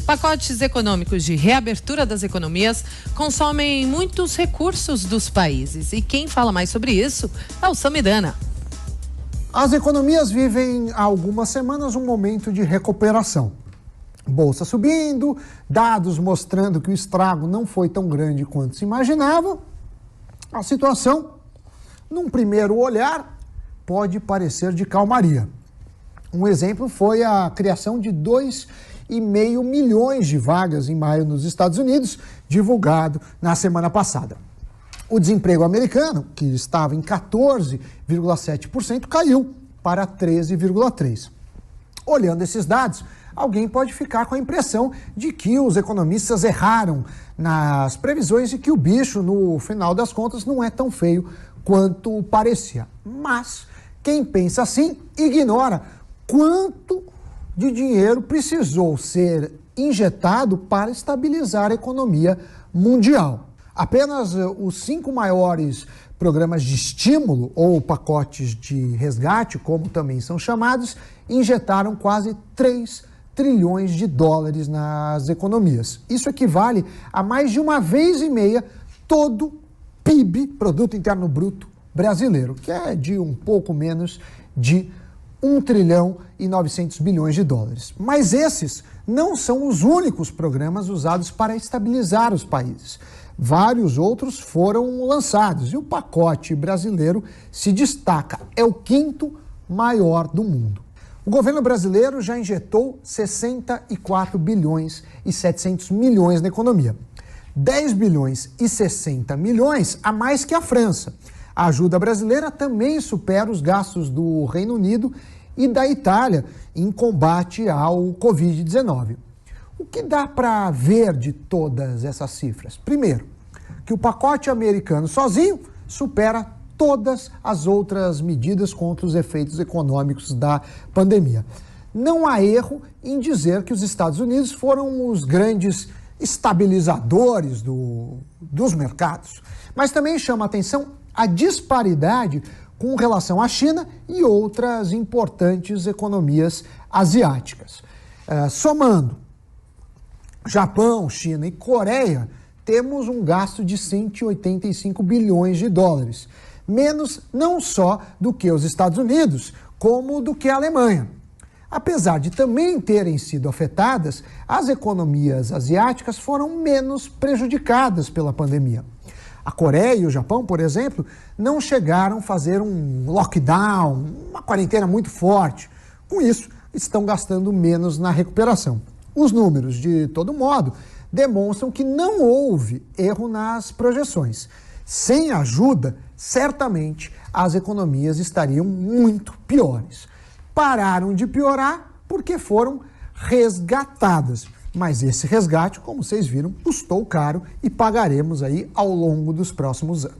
Pacotes econômicos de reabertura das economias consomem muitos recursos dos países. E quem fala mais sobre isso é o Samidana. As economias vivem há algumas semanas um momento de recuperação. Bolsa subindo, dados mostrando que o estrago não foi tão grande quanto se imaginava. A situação, num primeiro olhar, pode parecer de calmaria. Um exemplo foi a criação de 2,5 milhões de vagas em maio nos Estados Unidos, divulgado na semana passada. O desemprego americano, que estava em 14,7%, caiu para 13,3%. Olhando esses dados, alguém pode ficar com a impressão de que os economistas erraram nas previsões e que o bicho, no final das contas, não é tão feio quanto parecia. Mas quem pensa assim ignora quanto de dinheiro precisou ser injetado para estabilizar a economia mundial. Apenas os 5 maiores programas de estímulo, ou pacotes de resgate, como também são chamados, injetaram quase 3 trilhões de dólares nas economias. Isso equivale a mais de 1,5 vezes todo PIB, Produto Interno Bruto brasileiro, que é de um pouco menos de 1 trilhão e 900 bilhões de dólares. Mas esses não são os únicos programas usados para estabilizar os países. Vários outros foram lançados e o pacote brasileiro se destaca. É o 5º maior do mundo. O governo brasileiro já injetou 64 bilhões e 700 milhões na economia. 10 bilhões e 60 milhões a mais que a França. A ajuda brasileira também supera os gastos do Reino Unido e da Itália em combate ao Covid-19. O que dá para ver de todas essas cifras? Primeiro, que o pacote americano sozinho supera todas as outras medidas contra os efeitos econômicos da pandemia. Não há erro em dizer que os Estados Unidos foram os grandes estabilizadores dos mercados, mas também chama a atenção a disparidade com relação à China e outras importantes economias asiáticas. Somando Japão, China e Coreia, temos um gasto de 185 bilhões de dólares, menos não só do que os Estados Unidos, como do que a Alemanha. Apesar de também terem sido afetadas, as economias asiáticas foram menos prejudicadas pela pandemia. A Coreia e o Japão, por exemplo, não chegaram a fazer um lockdown, uma quarentena muito forte. Com isso, estão gastando menos na recuperação. Os números, de todo modo, demonstram que não houve erro nas projeções. Sem ajuda, certamente as economias estariam muito piores. Pararam de piorar porque foram resgatadas. Mas esse resgate, como vocês viram, custou caro e pagaremos aí ao longo dos próximos anos.